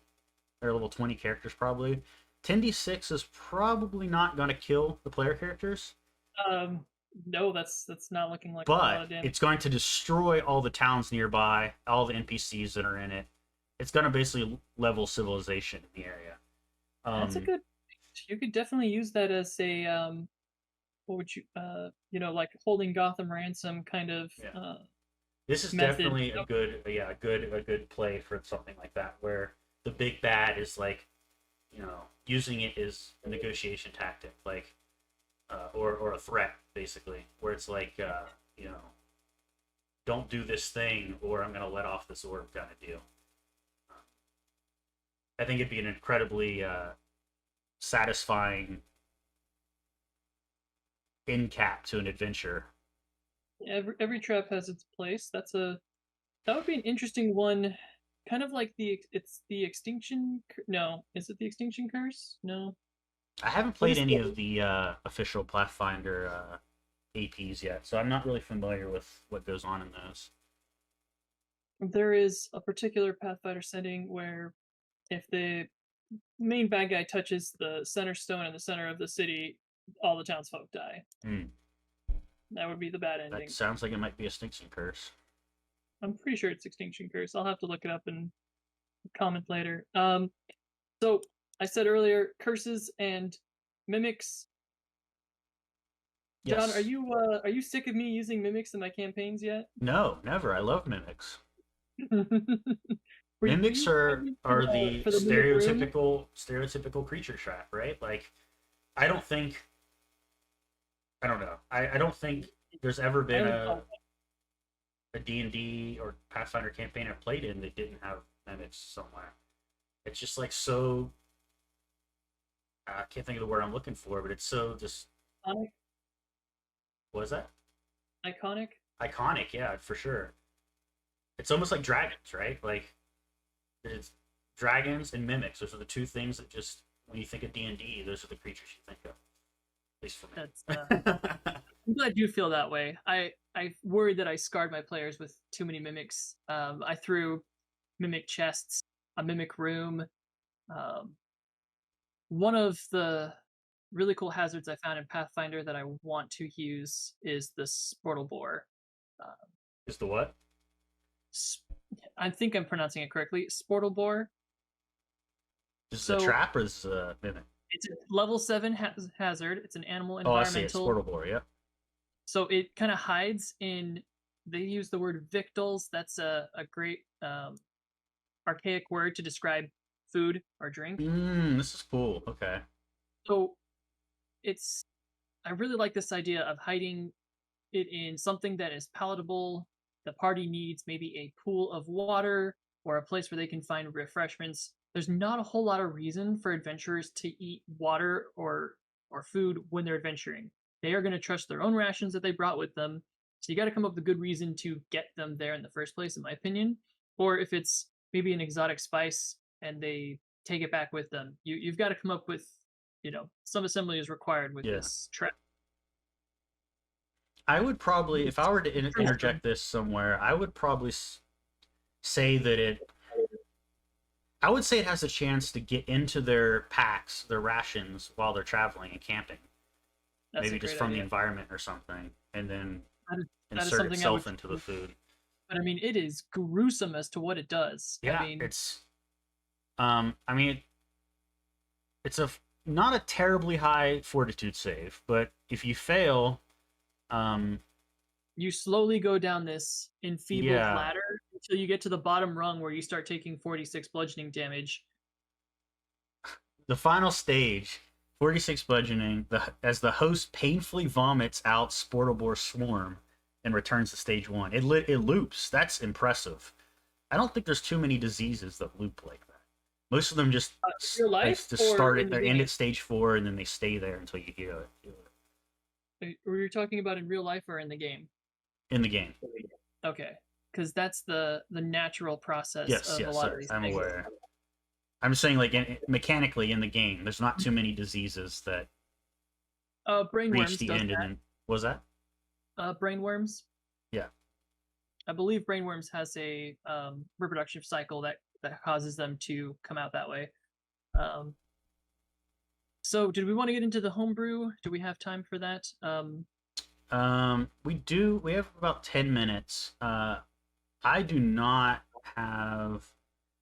or level 20 characters probably. 10d6 is probably not going to kill the player characters. No, that's not looking like but a lot of damage. It's going to destroy all the towns nearby, all the NPCs that are in it. It's going to basically level civilization in the area. That's a good. You could definitely use that as a what would you like holding Gotham ransom kind of. Yeah. This is method. Definitely a good play for something like that, where the big bad is like, using it as a negotiation tactic, like, or a threat, basically, where it's like, don't do this thing, or I'm gonna let off this orb kind of deal. I think it'd be an incredibly satisfying end cap to an adventure. Every trap has its place. That would be an interesting one. Kind of like it's the extinction. No, is it the extinction curse? No. I haven't What played is any the? of the official Pathfinder APs yet, so I'm not really familiar with what goes on in those. There is a particular Pathfinder setting where if the main bad guy touches the center stone in the center of the city, all the townsfolk die. Hmm. That would be the bad That ending. sounds like it might be Extinction Curse. I'm pretty sure it's Extinction Curse. I'll have to look it up and comment later. So I said earlier, curses and mimics. John, Yes. are you sick of me using mimics in my campaigns yet? No, never. I love mimics. Were Mimics you planning are the for the mimic room? stereotypical creature trap, right? Like, I don't think I don't know. I don't think there's ever I been only saw a D&D or Pathfinder campaign I played in that didn't have mimics somewhere. It's just like so. I can't think of the word I'm looking for, but it's so just. iconic. What is that? Iconic. Iconic, yeah, for sure. It's almost like dragons, right? Like it's dragons and mimics. Those are the two things that just when you think of D&D, those are the creatures you think of. At least for That's me. I'm glad you feel that way. I worried that I scarred my players with too many mimics. I threw mimic chests, a mimic room. Um, One of the really cool hazards I found in Pathfinder that I want to use is the Sportal Boar. Uh, Is the what? I think I'm pronouncing it correctly. Sportal Boar. This is a So trap or is this a mimic? it's a level 7 hazard. It's an animal Oh, I see it. environmental. Sportal Boar, yeah. So it kind of hides in. They use the word victuals. That's a great archaic word to describe food or drink. This is cool. Okay. So it's. I really like this idea of hiding it in something that is palatable. The party needs maybe a pool of water or a place where they can find refreshments. There's not a whole lot of reason for adventurers to eat water or food when they're adventuring. They are going to trust their own rations that they brought with them. So you got to come up with a good reason to get them there in the first place, in my opinion. Or if it's maybe an exotic spice and they take it back with them, you've got to come up with, some assembly is required with Yeah. this trap. I would probably, if I were to interject this somewhere, I would probably say that I would say it has a chance to get into their packs, their rations while they're traveling and camping. That's a Maybe just great from the idea. environment or something, and then That is insert something I would itself into the food. but I mean, it is gruesome as to what it does. I Yeah, mean, I mean, it's not a terribly high fortitude save, but if you fail, um, you slowly go down this enfeebled yeah, ladder until you get to the bottom rung where you start taking 46 bludgeoning damage. the final stage, 46 bludgeoning, as the host painfully vomits out Sportable Swarm and returns to stage one. It loops. That's impressive. I don't think there's too many diseases that loop like that. Most of them just In real life just or start in it, the they end game? at stage four, and then they stay there until you heal it Or you're talking about in real life or in the game? in the game. Okay, because that's the natural process Yes, of a yes, lot of these I'm things. aware. I'm saying like mechanically in the game, there's not too many diseases that reach Brainworms the does end and that. then was that? Brainworms. Yeah. I believe brainworms has a reproductive cycle that causes them to come out that way. Um, So, did we want to get into the homebrew? Do we have time for that? We do. We have about 10 minutes. I do not have.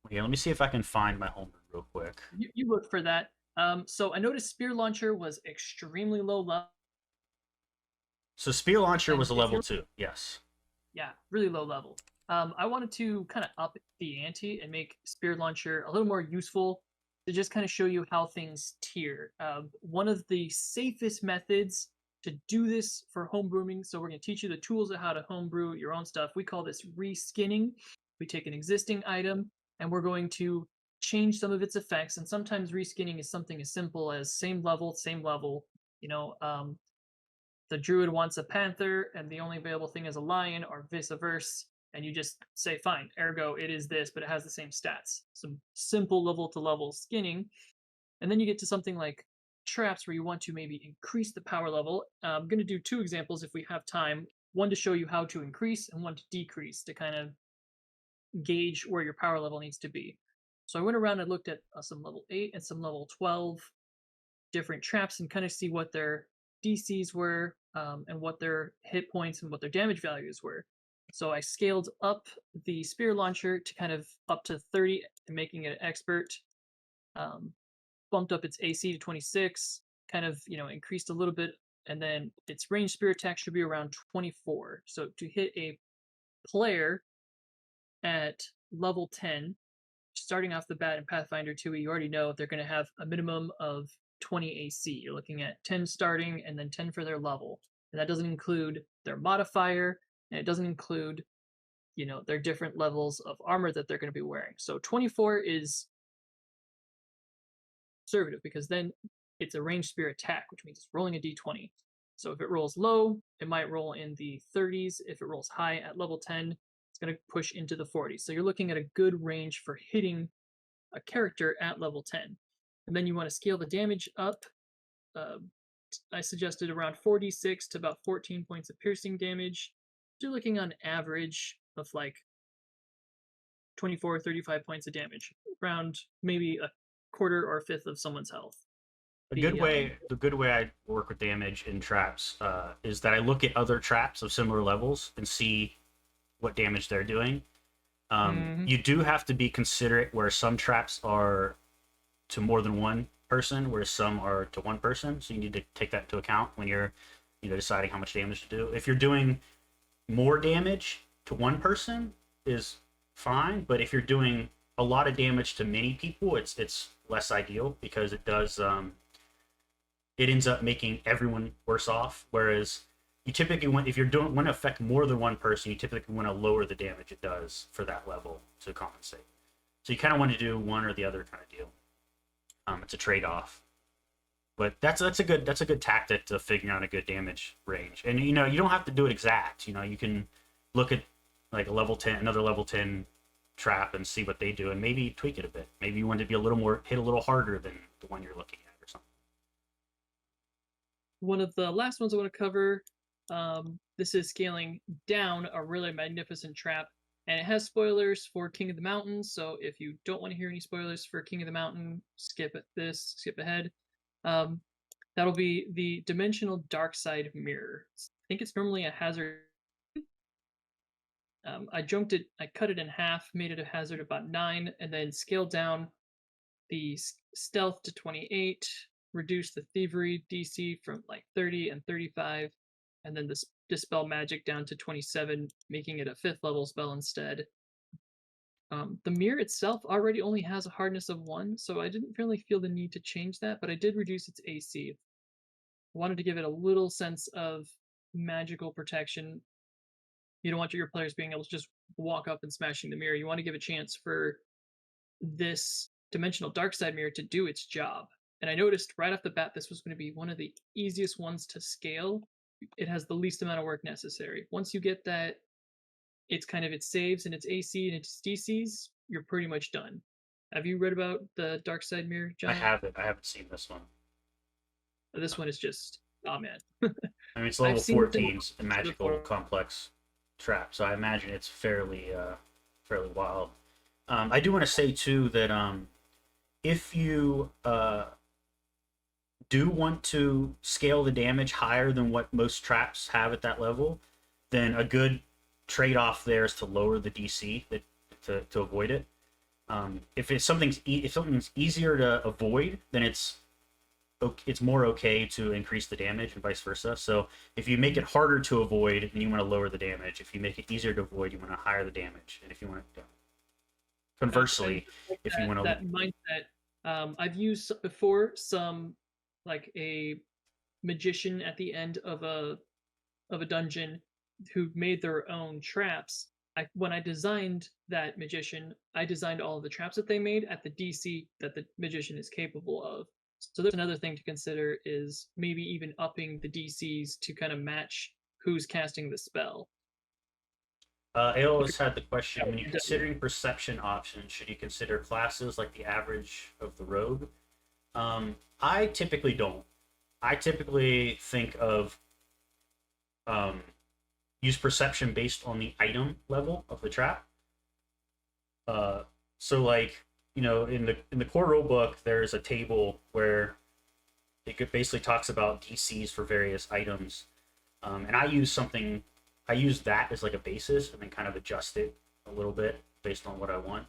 Okay, let me see if I can find my homebrew real quick. You look for that. So I noticed spear launcher was extremely low level, So spear launcher and was a if level you're two. Yes. yeah, really low level. I wanted to kind of up the ante and make spear launcher a little more useful to just kind of show you how things tier. One of the safest methods to do this for homebrewing. So we're going to teach you the tools of how to homebrew your own stuff. We call this reskinning. We take an existing item and we're going to change some of its effects, and sometimes reskinning is something as simple as same level, same level. You know, the druid wants a panther, and the only available thing is a lion, or vice versa, and you just say, fine, ergo it is this, but it has the same stats. Some simple level to level skinning, and then you get to something like traps where you want to maybe increase the power level. I'm going to do two examples if we have time. One to show you how to increase, and one to decrease to kind of gauge where your power level needs to be. So I went around and looked at some level 8 and some level 12 different traps and kind of see what their DCs were, and what their hit points and what their damage values were. So I scaled up the spear launcher to kind of up to 30, making it expert. Bumped up its AC to 26, kind of, increased a little bit, and then its range spear attack should be around 24. So to hit a player at level 10, starting off the bat in Pathfinder 2e, you already know they're going to have a minimum of 20 AC. You're looking at 10 starting and then 10 for their level. And that doesn't include their modifier, and it doesn't include, their different levels of armor that they're going to be wearing. So 24 is conservative because then it's a ranged spear attack, which means it's rolling a d20. So if it rolls low, it might roll in the 30s. If it rolls high at level 10, it's going to push into the 40s. So you're looking at a good range for hitting a character at level 10. And then you want to scale the damage up. I suggested around 46 to about 14 points of piercing damage. You're looking on average of like 24, 35 points of damage, around maybe a quarter or a fifth of someone's health. The good way I work with damage in traps is that I look at other traps of similar levels and see what damage they're doing. You do have to be considerate where some traps are to more than one person, whereas some are to one person. So you need to take that into account when you're, deciding how much damage to do. If you're doing more damage to one person, is fine, but if you're doing a lot of damage to many people, it's less ideal because it does it ends up making everyone worse off. Whereas you typically want, if you're doing want to affect more than one person, you typically want to lower the damage it does for that level to compensate. So you kind of want to do one or the other kind of deal. It's a trade-off, but that's a good tactic to figure out a good damage range. And you don't have to do it exact. You can look at like another level 10 trap and see what they do, and maybe tweak it a bit. Maybe you want to be hit a little harder than the one you're looking at, or something. One of the last ones I want to cover, this is scaling down a really magnificent trap, and it has spoilers for King of the Mountain. So if you don't want to hear any spoilers for King of the Mountain, skip ahead. That'll be the Dimensional Darkside Mirror. I think it's normally a hazard. I cut it in half, made it a hazard about 9, and then scaled down the stealth to 28, reduced the thievery DC from like 30 and 35, and then the dispel magic down to 27, making it a 5th level spell instead. The mirror itself already only has a hardness of 1, so I didn't really feel the need to change that, but I did reduce its AC. I wanted to give it a little sense of magical protection. You don't want your players being able to just walk up and smashing the mirror. You want to give a chance for this Dimensional Darkside Mirror to do its job. And I noticed right off the bat this was going to be one of the easiest ones to scale. It has the least amount of work necessary. Once you get that, it's kind of its saves and its AC and its DCs, you're pretty much done. Have you read about the Darkside Mirror, John? I haven't seen this one. This one is just, oh man. I mean, it's level 14, a magical complex trap, so I imagine it's fairly wild. I do want to say too that if you do want to scale the damage higher than what most traps have at that level, then a good trade-off there is to lower the DC to avoid it. If something's easier to avoid, then it's more okay to increase the damage and vice versa. So if you make it harder to avoid, then you want to lower the damage. If you make it easier to avoid, you want to higher the damage. And if you want to, conversely, if you want to that mindset, I've used before some like a magician at the end of a dungeon who made their own traps. when I designed that magician, I designed all of the traps that they made at the DC that the magician is capable of. So there's another thing to consider is maybe even upping the DCs to kind of match who's casting the spell. If AOS had the question: when you're you're considering perception options, should you consider classes like the average of the rogue? I typically don't. I typically think of um, use perception based on the item level of the trap. Uh, so like in the core rule book, there's a table where basically talks about DCs for various items, and I use that as like a basis, and then kind of adjust it a little bit based on what I want.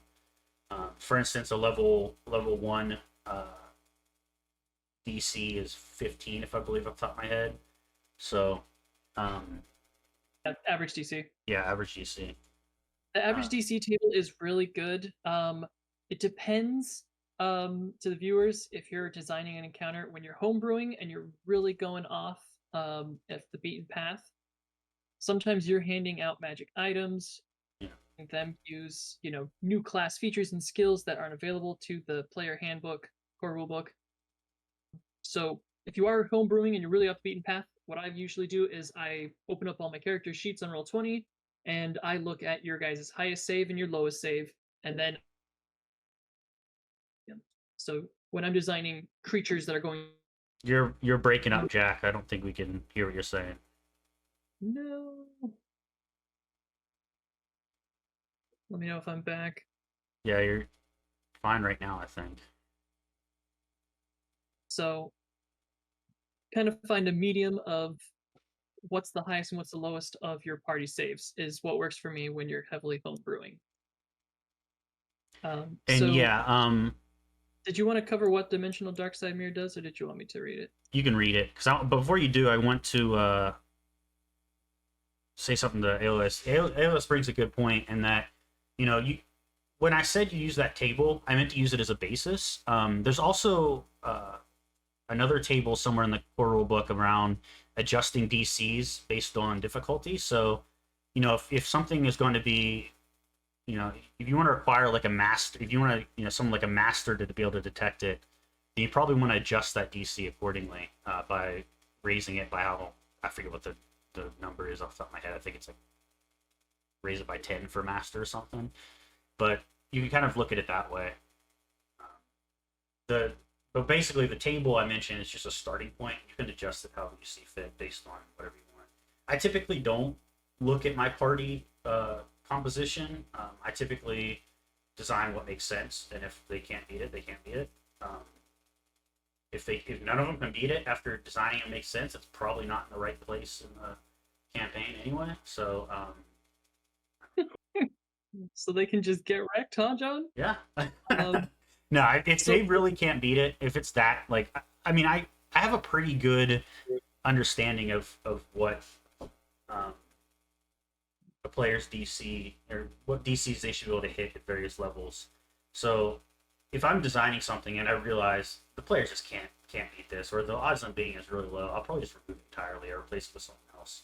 For instance, a level one DC is 15, if I believe off the top of my head. So, um, average DC. yeah, average DC. The average Uh, DC table is really good. It depends to the viewers if you're designing an encounter when you're homebrewing and you're really going off at the beaten path. Sometimes you're handing out magic items, yeah. them use new class features and skills that aren't available to the player handbook core rulebook. So if you are homebrewing and you're really off the beaten path, what I usually do is I open up all my character sheets on Roll20, and I look at your guys' highest save and your lowest save, and then so when I'm designing creatures that are going, You're breaking up, Jack. I don't think we can hear what you're saying. no, let me know if I'm back. Yeah, you're fine right now, I think. So kind of find a medium of what's the highest and what's the lowest of your party saves is what works for me when you're heavily home brewing. And So yeah, did you want to cover what Dimensional Darkside Mirror does, or did you want me to read it? you can read it because before you do, I want to say something to AOS. AOS brings a good point in that you when I said you use that table, I meant to use it as a basis. There's also another table somewhere in the core rule book around adjusting DCs based on difficulty. So, if something is going to be, if you want to require like a master, if you want to, someone like a master to be able to detect it, then you probably want to adjust that DC accordingly by raising it by how I forget what the number is off the top of my head. I think it's like raise it by 10 for master or something. But you can kind of look at it that way. The But basically the table I mentioned is just a starting point. You can adjust it however you see fit based on whatever you want. I typically don't look at my party composition. I typically design what makes sense, and if they can't beat it, they can't beat it. If none of them can beat it after designing it makes sense, it's probably not in the right place in the campaign anyway. So So they can just get wrecked, huh, John? yeah. Um, No, if so they really can't beat it, if it's that like, I mean, I have a pretty good understanding of what um, a player's DC or what DCs they should be able to hit at various levels. So if I'm designing something and I realize the players just can't beat this, or the odds on beating is really low, I'll probably just remove it entirely or replace it with something else.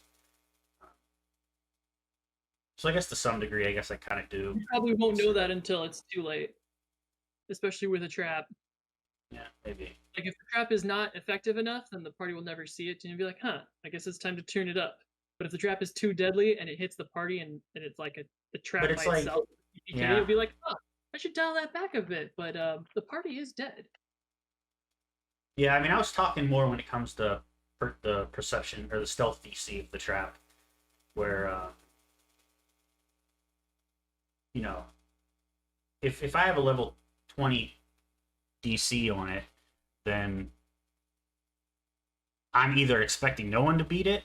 So I guess to some degree, I guess I kind of do. you probably won't know that until it's too late, especially with a trap. Yeah, maybe. Like if the trap is not effective enough, then the party will never see it, and you'll be like, "Huh, I guess it's time to turn it up." But if the trap is too deadly and it hits the party and it's like a But trap by it's like, itself, yeah, you'll be like, "Oh, I should dial that back a bit." But the party is dead. yeah. I mean, I was talking more when it comes to the perception or the stealth DC of the trap, where you know, if I have a level 20 DC on it, then I'm either expecting no one to beat it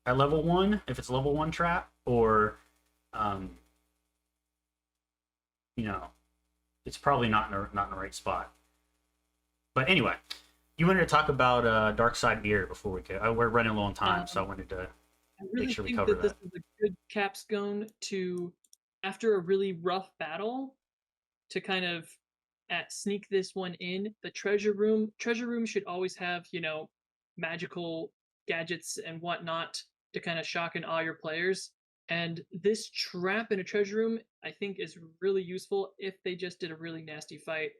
at level one if it's a level one trap, or um, you know, it's probably not in the right spot. But anyway, you wanted to talk about Darkside Mirror before we go. We're running low on time, so I wanted to I make really sure we think cover that this that. is a good capstone to, after a really rough battle, to kind of sneak this one in. The treasure room should always have magical gadgets and whatnot to kind of shock and awe your players. And this trap in a treasure room, I think, is really useful if they just did a really nasty fight.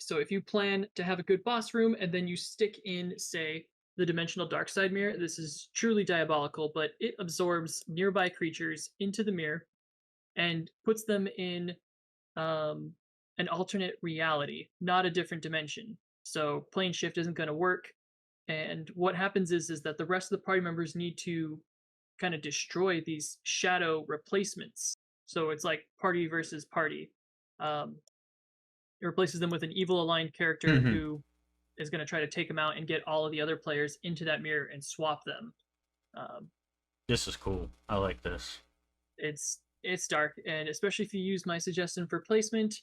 So if you plan to have a good boss room and then you stick in, say, the dimensional Darkside Mirror, this is truly diabolical, but it absorbs nearby creatures into the mirror and puts them in um, an alternate reality, not a different dimension. So plane shift isn't going to work. And what happens is that the rest of the party members need to kind of destroy these shadow replacements. So it's like party versus party. Um, it replaces them with an evil aligned character Hmm. who is going to try to take them out and get all of the other players into that mirror and swap them. Um, This is cool. I like this. it's dark, and especially if you use my suggestion for placement,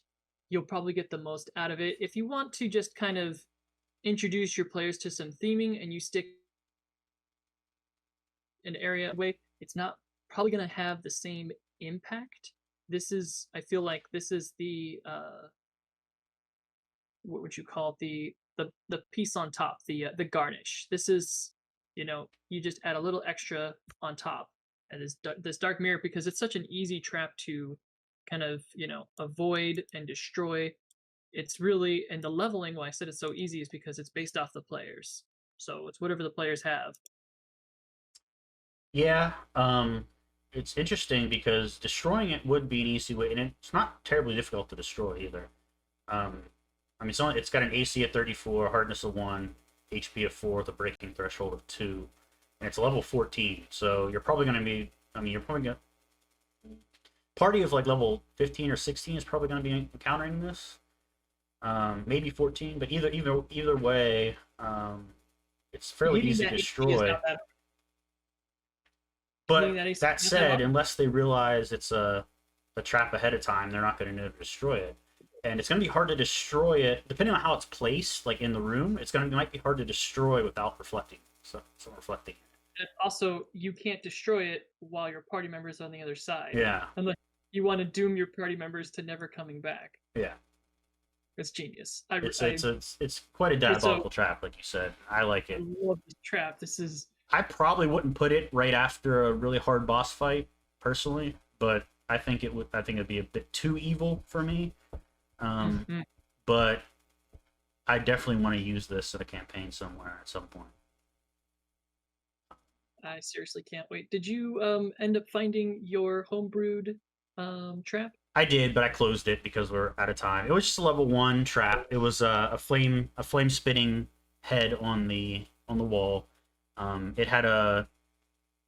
you'll probably get the most out of it. If you want to just kind of introduce your players to some theming and you stick an area away, it's not probably going to have the same impact. This is, I feel like this is the what would you call it? The piece on top, the garnish. This is, you just add a little extra on top, and this dark mirror, because it's such an easy trap to kind of avoid and destroy. It's really, and the leveling, why I said it's so easy is because it's based off the players, so it's whatever the players have. Yeah, it's interesting because destroying it would be an easy way, and it's not terribly difficult to destroy either. Um, I mean, it's got an AC of 34, hardness of 1, HP of 4, with a breaking threshold of 2, and it's level 14. So you're probably going to be, I mean, you're probably going to, party of like level 15 or 16 is probably going to be encountering this. Maybe 14, but either way, it's fairly Hitting easy that to AC is destroy. not that. Hitting But that AC that is not that said, hard. unless they realize it's a trap ahead of time, they're not going to know to destroy it. And it's going to be hard to destroy it, depending on how it's placed, like in the room. Might be hard to destroy without reflecting. So reflecting. And also, you can't destroy it while your party members are on the other side, Yeah, unless you want to doom your party members to never coming back. yeah. It's genius. I, It's quite a it's a diabolical trap, like you said. I like I it. love this trap. This is I probably wouldn't put it right after a really hard boss fight, personally, but I think it would. I think it'd be a bit too evil for me. Um, mhm. but I definitely want to use this in a campaign somewhere at some point. I seriously can't wait. Did you end up finding your homebrewed trap? I did, but I closed it because we're out of time. It was just a level 1 trap. It was a flame spitting head on the wall. It had a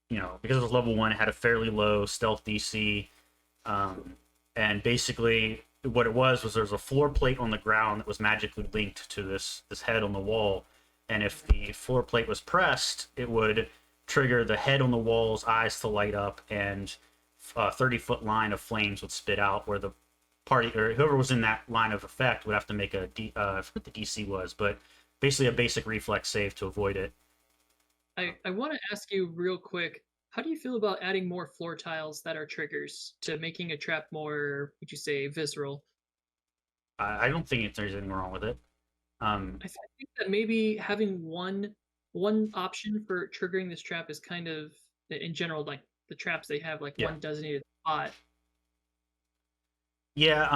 because it was level 1, it had a fairly low stealth DC. Um, and basically, what it was there was a floor plate on the ground that was magically linked to this head on the wall. And if the floor plate was pressed, it would trigger the head on the wall's eyes to light up, and a 30-foot line of flames would spit out, where the party or whoever was in that line of effect would have to make I forget what the DC was, but basically a basic reflex save to avoid it. I want to ask you real quick. How do you feel about adding more floor tiles that are triggers to making a trap more, would you say, visceral? I don't think there's anything wrong with it. Um, I think that maybe having one option for triggering this trap is kind of, in general, like the traps, they have like yeah, one designated spot. yeah.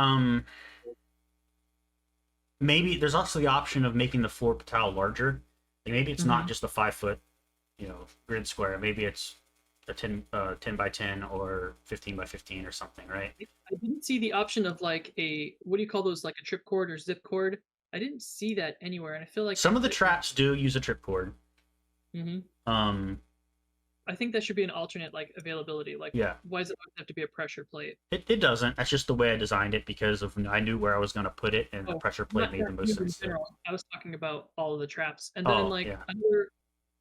Maybe there's also the option of making the floor tile larger. Like maybe it's not Hmm. just a 5 foot, grid square. Maybe it's a 10 by 10 or 15 by 15 or something, right? I didn't see the option of like a, what do you call those, like a trip cord or zip cord. I didn't see that anywhere, and I feel like Some of the that would. traps do use a tripcord. Hmm. Um, I think that should be an alternate like availability. Like, yeah, why does it always have to be a pressure plate? it doesn't. That's just the way I designed it because of I knew where I was going to put it, and the Oh, pressure plate made not the most you in sense there. general. I was talking about all of the traps. And then Oh like yeah, another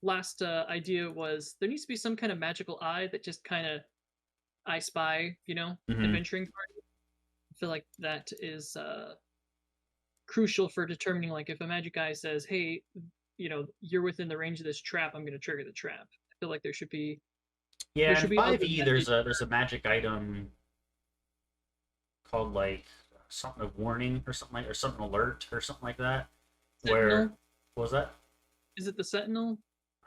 last idea was there needs to be some kind of magical eye that just kind of I spy, hmm adventuring party. I feel like that is crucial for determining like if a magic eye says, "Hey, you're within the range of this trap, I'm going to trigger the trap." I feel like there yeah. In should be other 5e, magic. there's a magic item called like something of warning or something or something alert or something like that. Where Sentinel. what was that? Is it the Sentinel?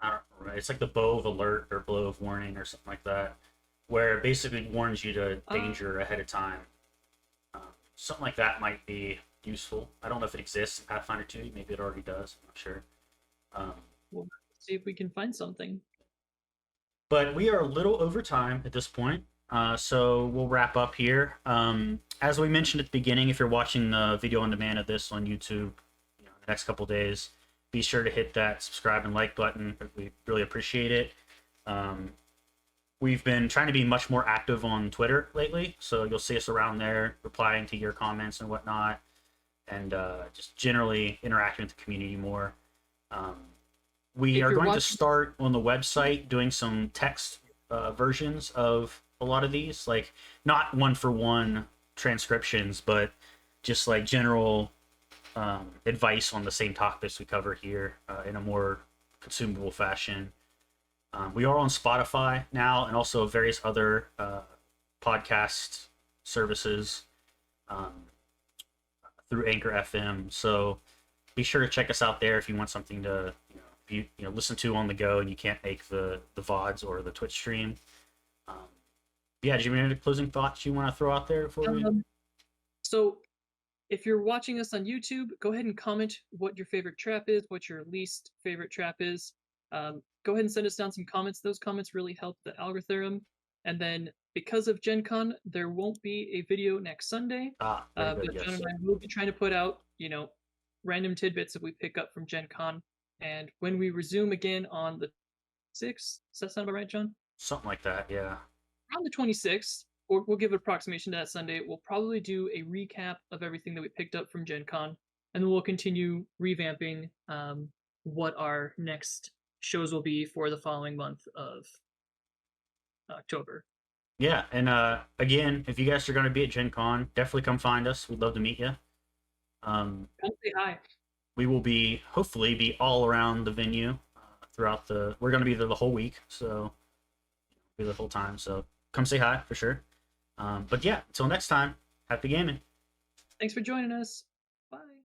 I don't know. It's like the bow of alert or blow of warning or something like that. where it basically warns you to Uh, danger ahead of time. Um, Something like that might be useful. I don't know if it exists in Pathfinder 2. Maybe it already does. I'm not sure. Um, we'll see if we can find something. but we are a little over time at this point. So we'll wrap up here. As we mentioned at the beginning, if you're watching the video on demand of this on YouTube, the next couple days, be sure to hit that subscribe and like button. We really appreciate it. Um, we've been trying to be much more active on Twitter lately, so you'll see us around there, replying to your comments and whatnot, and just generally interacting with the community more. Um, we If are you're going to watching, start on the website doing some text versions of a lot of these, like not one for one transcriptions, but just like general advice on the same topics we cover here in a more consumable fashion. We are on Spotify now and also various other podcast services um, through Anchor FM. So be sure to check us out there if you want something to listen to on the go and you can't make the VODs or the Twitch stream. Um, yeah, do you have any closing thoughts you want to throw out there before we? so if you're watching us on YouTube, go ahead and comment what your favorite trap is, what your least favorite trap is. Go ahead and send us down some comments. Those comments really help the algorithm. And then because of Gen Con, there won't be a video next Sunday. Very good. But John Yes. and I will be trying to put out, random tidbits that we pick up from Gen Con. And when we resume again on the 6th, does that sound about right, John? Something like that. Yeah. Around the 26th, or we'll give an approximation to that Sunday, we'll probably do a recap of everything that we picked up from Gen Con, and then we'll continue revamping what our next shows will be for the following month of October. Yeah, and again, if you guys are going to be at Gen Con, definitely come find us. We'd love to meet you. Come say hi. We will hopefully be all around the venue throughout the. We're going to be there the whole week, so be the whole time. So come say hi for sure. But yeah, until next time, happy gaming. Thanks for joining us.